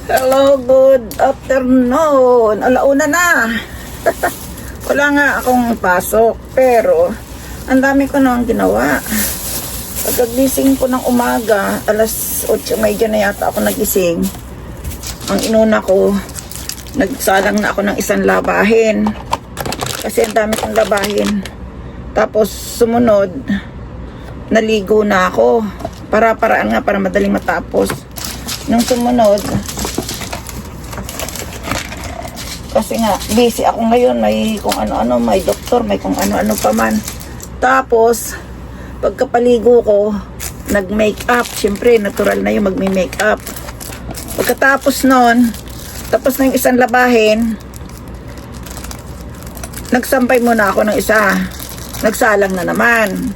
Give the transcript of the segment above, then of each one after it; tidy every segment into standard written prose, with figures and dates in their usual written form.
Hello, good afternoon. Alauna na. Wala nga akong pasok, pero ang dami ko nang ginawa. Pagkagising ko ng umaga, alas 8:30 na yata ako nagising. Ang inuna ko, nagsalang na ako ng isang labahin. Kasi ang dami kong labahin. Tapos sumunod, naligo na ako. Para-paraan nga para madaling matapos. Nung sumunod, kasi nga, busy ako ngayon, may kung ano-ano, may doktor, may kung ano-ano pa man. Tapos, pagkapaligo ko, nag-makeup. Siyempre, natural na yung magme-makeup. Pagkatapos nun, tapos na yung isang labahin, nagsampay muna ako ng isa. Nagsalang na naman.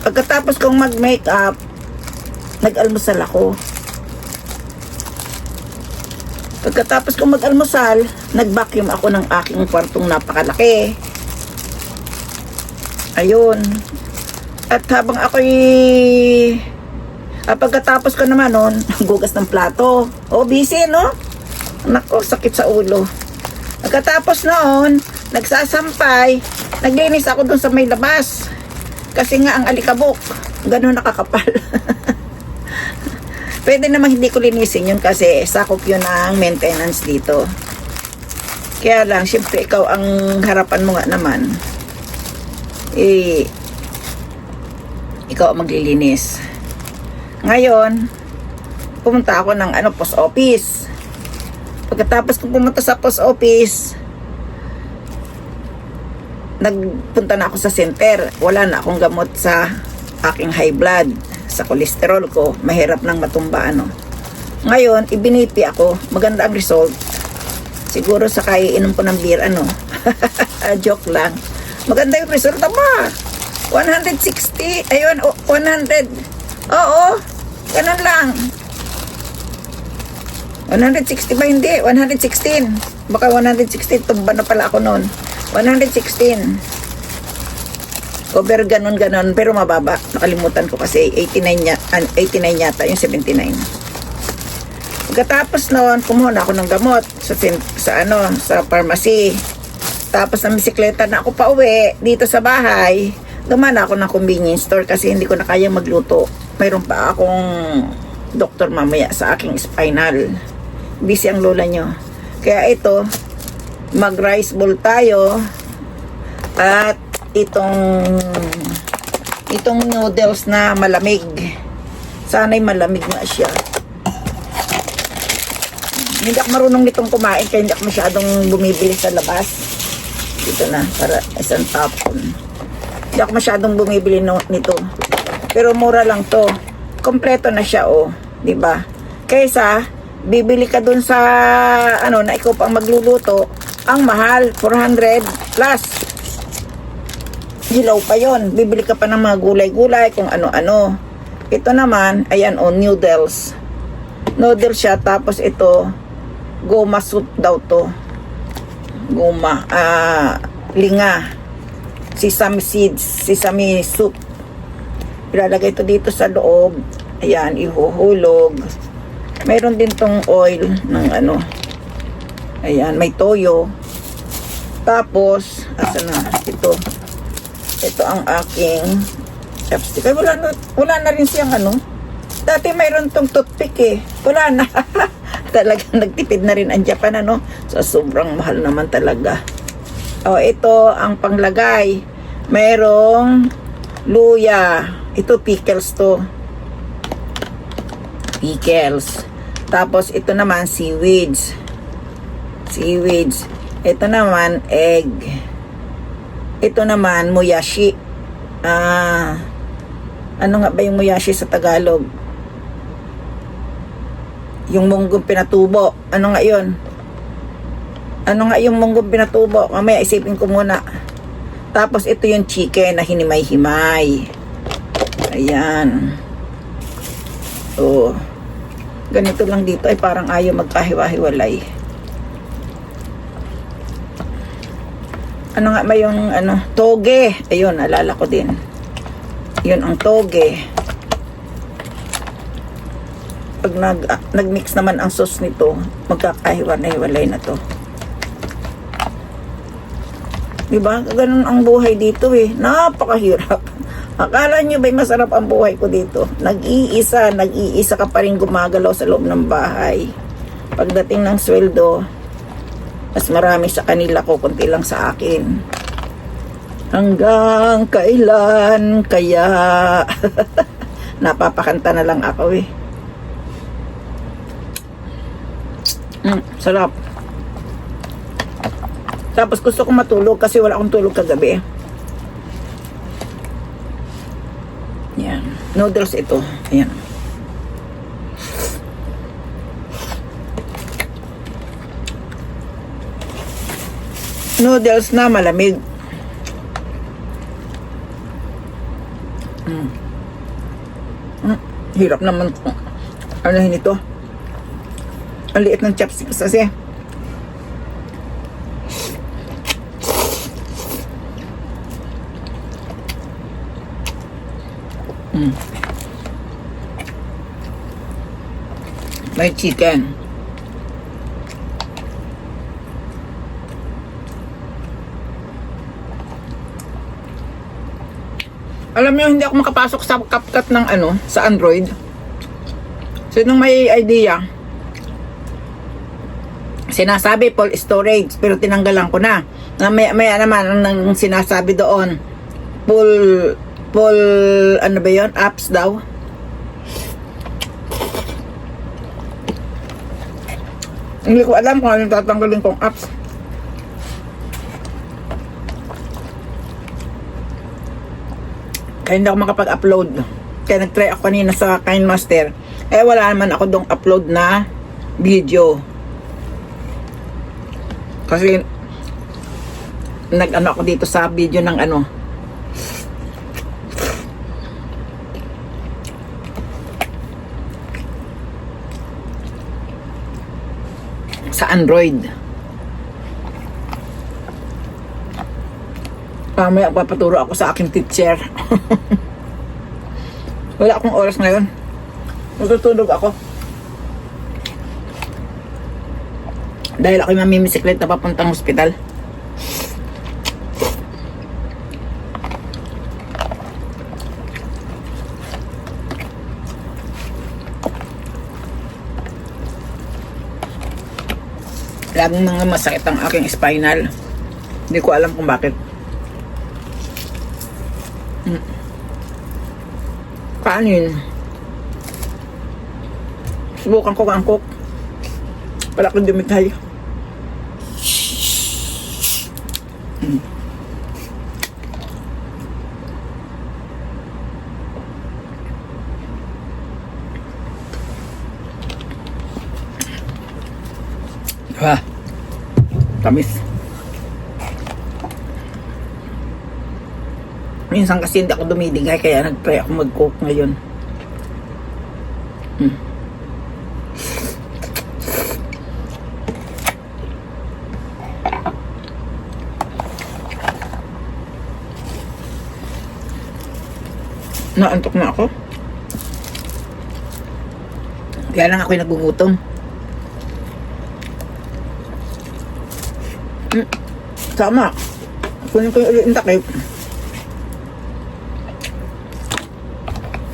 Pagkatapos kong mag-makeup, nag-almusal ako. Pagkatapos kong mag-almusal, nag-vacuum ako ng aking kwartong napakalaki. Ayun. At habang ako'y pagkatapos ko naman nun, gugas ng plato. Oh, busy, no? Nako, sakit sa ulo. Pagkatapos noon, nagsasampay, naglinis ako dun sa may labas. Kasi nga ang alikabok, ganun nakakapal. Pwede namang hindi ko linisin yun kasi sakop yun ang maintenance dito. Kaya lang, syempre ikaw ang harapan mo nga naman. Ikaw ang maglilinis. Ngayon, pumunta ako ng post office. Pagkatapos kong pumunta sa post office, nagpunta na ako sa center. Wala na akong gamot sa aking high blood, sa kolesterol ko, mahirap nang matumba Ngayon, ibinipi ako, maganda ang result. Siguro sa kaiinom ko ng beer joke lang. Maganda yung result ba? 160, ayun, 100. Oo, ganun lang. 160 ba hindi? 116. Baka 116, tumba na pala ako noon. 116. Cover ganon, pero mababa. Nakalimutan ko kasi 89 yata, yung 79. Pagkatapos noon, kumuha na ako ng gamot sa pharmacy. Tapos ng bisikleta na ako pauwi dito sa bahay. Dumaan ako ng convenience store kasi hindi ko na kayang magluto. Mayroon pa akong doktor mamaya sa aking spinal. Busy ang lola nyo. Kaya ito, mag-rice bowl tayo. At itong noodles na malamig. Sana'y malamig nga siya. Hindi ako marunong nitong kumain kaya hindi ako masyadong bumibili sa labas. Dito na, para isang tapon. Hindi ako masyadong bumibili nito. Pero mura lang to. Kompleto na siya, di ba? Kaysa bibili ka dun sa na ikaw pang magluluto, ang mahal, 400 plus. Hilaw pa yon. Bibili ka pa ng mga gulay-gulay, kung ano-ano. Ito naman, ayan noodles. Noodles siya, tapos ito, goma soup daw to. Goma, linga. Sesame seeds, sesame soup. Ilalagay ito dito sa loob. Ayan, ihuhulog. Mayroon din tong oil ng Ayan, may toyo. Tapos, asa na? Ito ang aking chopstick. Ay, wala na rin siyang Dati mayroon tong toothpick Wala na. Talagang nagtipid na rin ang Japan So, sobrang mahal naman talaga. Ito ang panglagay. Mayroong luya. Ito pickles to. Pickles. Tapos ito naman seaweeds. Ito naman egg. Ito naman moyashi. Ano nga ba yung moyashi sa Tagalog? Yung munggong pinatubo. Ano nga yun? Ano nga yung munggong pinatubo? Mamaya isipin ko muna. Tapos ito yung chicken na hinimay-himay. Ayan. Ganito lang dito ay parang ayaw magkahiwa-hiwalay. Ano nga ba yung toge? Ayun, alala ko din. Yun ang toge. pag nagmix naman ang sauce nito, magkakahiwa-hiwalay na to. Diba? Ganun ang buhay dito eh. Napakahirap. Akala nyo ba'y masarap ang buhay ko dito? Nag-iisa ka pa rin gumagalaw sa loob ng bahay. Pagdating ng sweldo, mas marami sa kanila ko, kunti lang sa akin. Hanggang kailan kaya? Napapakanta na lang ako eh. Sarap. Tapos gusto kong matulog kasi wala akong tulog kagabi. Yan. Noodles ito. Ayan. Noodles na malamig. Hirap naman ano ito. Ang liit ng chopsticks kasi. May chicken. Alam niyo, hindi ako makapasok sa CapCut ng sa Android. Sinong may idea? Sinasabi full storage, pero tinanggalan ko na. May naman ang sinasabi doon. Full ano ba 'yon? Apps daw. Hindi ko alam kung anong tatanggalin kong apps. Kaya hindi ako makapag-upload. Kaya nag-try ako kanina sa KineMaster. Wala naman ako dong upload na video. Kasi nag-ano ako dito sa video ng sa Android. Mamaya papaturo ako sa aking teacher. Wala akong oras ngayon. Matutulog ako. Dahil ako'y mamimisiklet na papuntang hospital. Laging mga masakit ang aking spinal. Hindi ko alam kung bakit. Kanin. Subukan ko kangkok. Wala akong dumitay. Tamis. Minsan kasi hindi ako dumidigay, kaya nag-try ako mag-cook ngayon. Naantok na ako. Kaya lang ako'y nagugutom. Sama. Kunin ko yung ulit yung takip.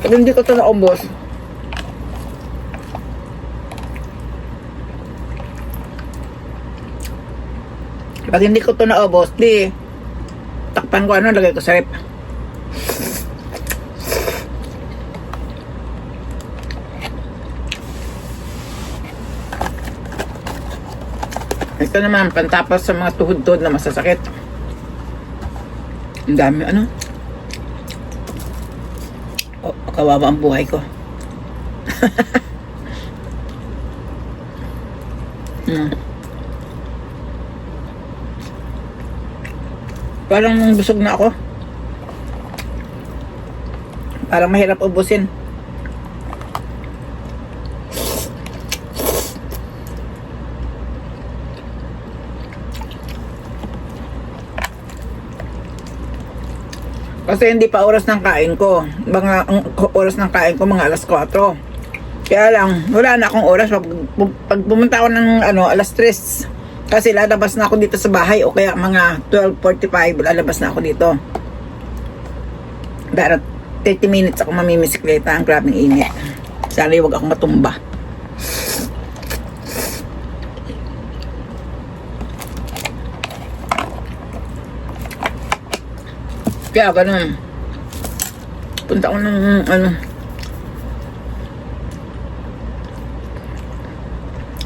Pag hindi ko ito naubos, di takpan ko lagay ko sa rep. Ito naman, pantapos sa mga tuhod-tuhod na masasakit. Ang dami, kawawa ang buhay ko. Parang busog na ako. Parang mahirap ubusin. Kasi hindi pa oras ng kain ko. Ang oras ng kain ko mga alas 4. Kaya lang, wala na akong oras. Pag pumunta ako ng alas 3, kasi lalabas na ako dito sa bahay, o kaya mga 12:45, lalabas na ako dito. Darat 30 minutes ako mamimisikleta. Ang grabing init. Sana huwag akong matumba. Kaya ganun. Punta ko ng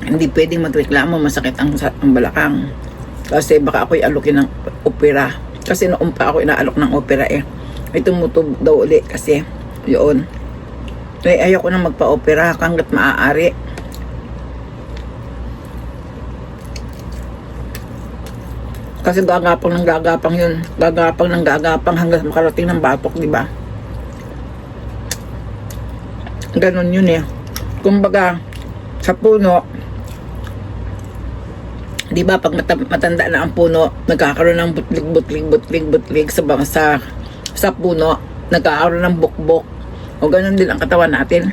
hindi pwedeng magreklamo, masakit ang balakang. Kasi baka ako'y alukin ng opera. Kasi noon pa ako inaalok ng opera eh. Ay tumutog daw ulit kasi yun. Ay ayoko na magpa-opera hanggat maaari. Kasi gagapang ng gagapang yun. Gagapang ng gagapang hanggang makarating ng batok, di ba? Ganon yun eh. Kumbaga, sa puno, di ba pag matanda na ang puno, nagkakaroon ng butlig sa puno, nagkakaroon ng bukbok. O ganon din ang katawan natin.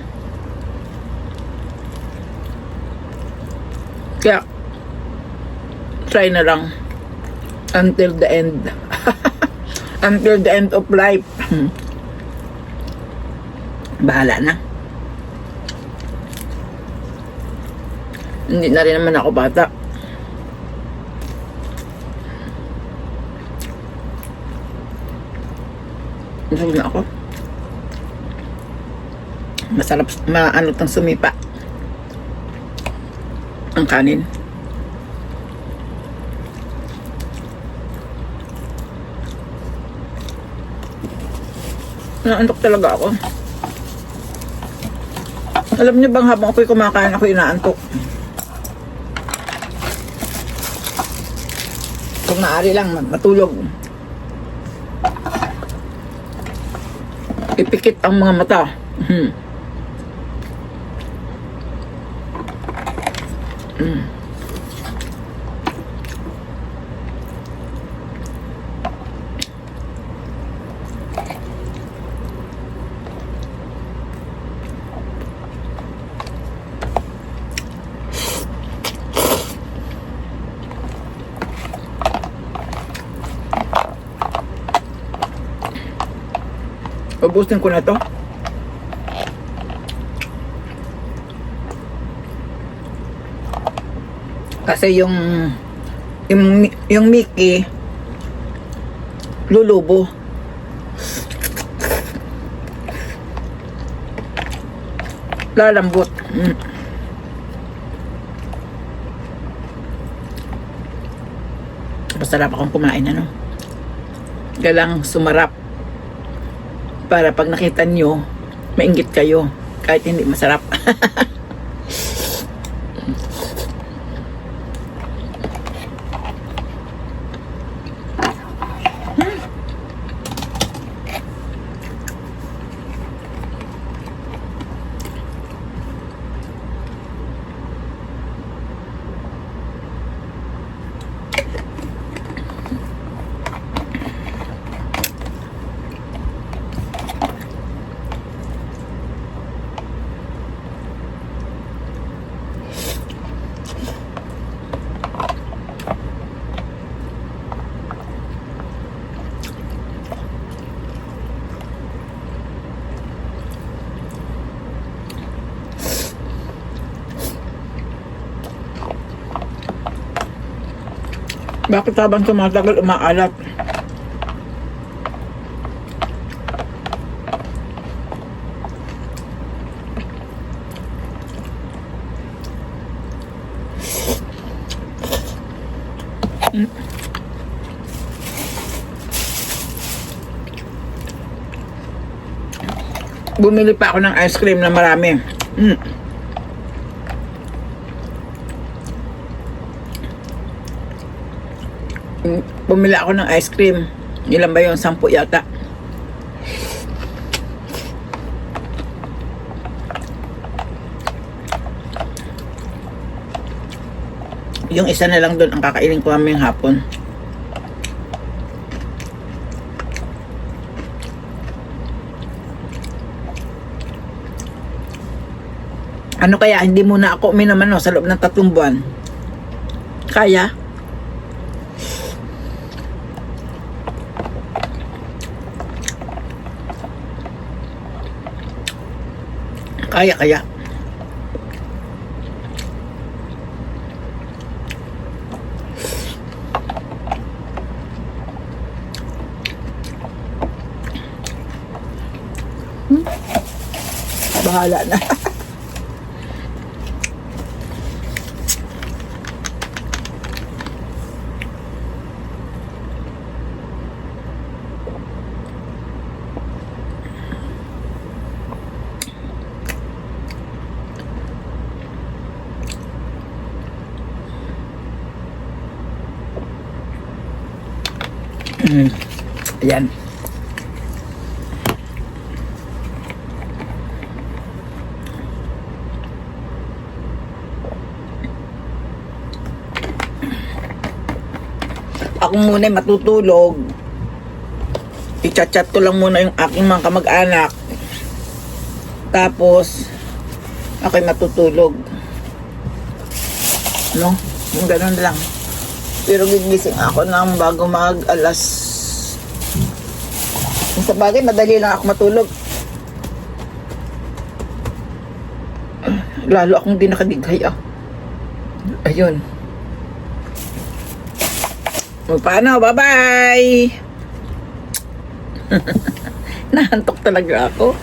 Kaya, try na lang. Until the end. Until the end of life. Bahala na. Hindi na rin naman ako bata. Busog na ako. Masarap, maano tang sumipa ang kanin. Naantok talaga ako. Alam niyo bang habang ako'y kumakain, ako inaantok. Kung maaari lang, matulog. Ipikit ang mga mata. Ubusin ko na to. Kasi yung Mickey lulubo. Lalambot. Masarap akong kumain, ano? Kailangang sumarap para pag nakita nyo, mainggit kayo kahit hindi masarap. Bakit habang tumatagal umaalat? Bumili pa ako ng ice cream na marami. Bumili ako ng ice cream. Ilan ba yun? 10 yata. Yung isa na lang doon ang kakainin ko mamayang hapon. Ano kaya, hindi muna ako uminom ano, sa loob ng 3 buwan? Kaya? Kaya. Bahala na. Ayan. Ako muna matutulog. I-chat-chat ko lang muna yung aking mga kamag-anak. Tapos, ako'y matutulog. No? Yung ganun lang. Pero gigising ako ng bago mag-alas. Sa bagay, madali lang ako matulog. Lalo akong di nakadighay Ayun. Paano? Bye-bye! Nahantok talaga ako.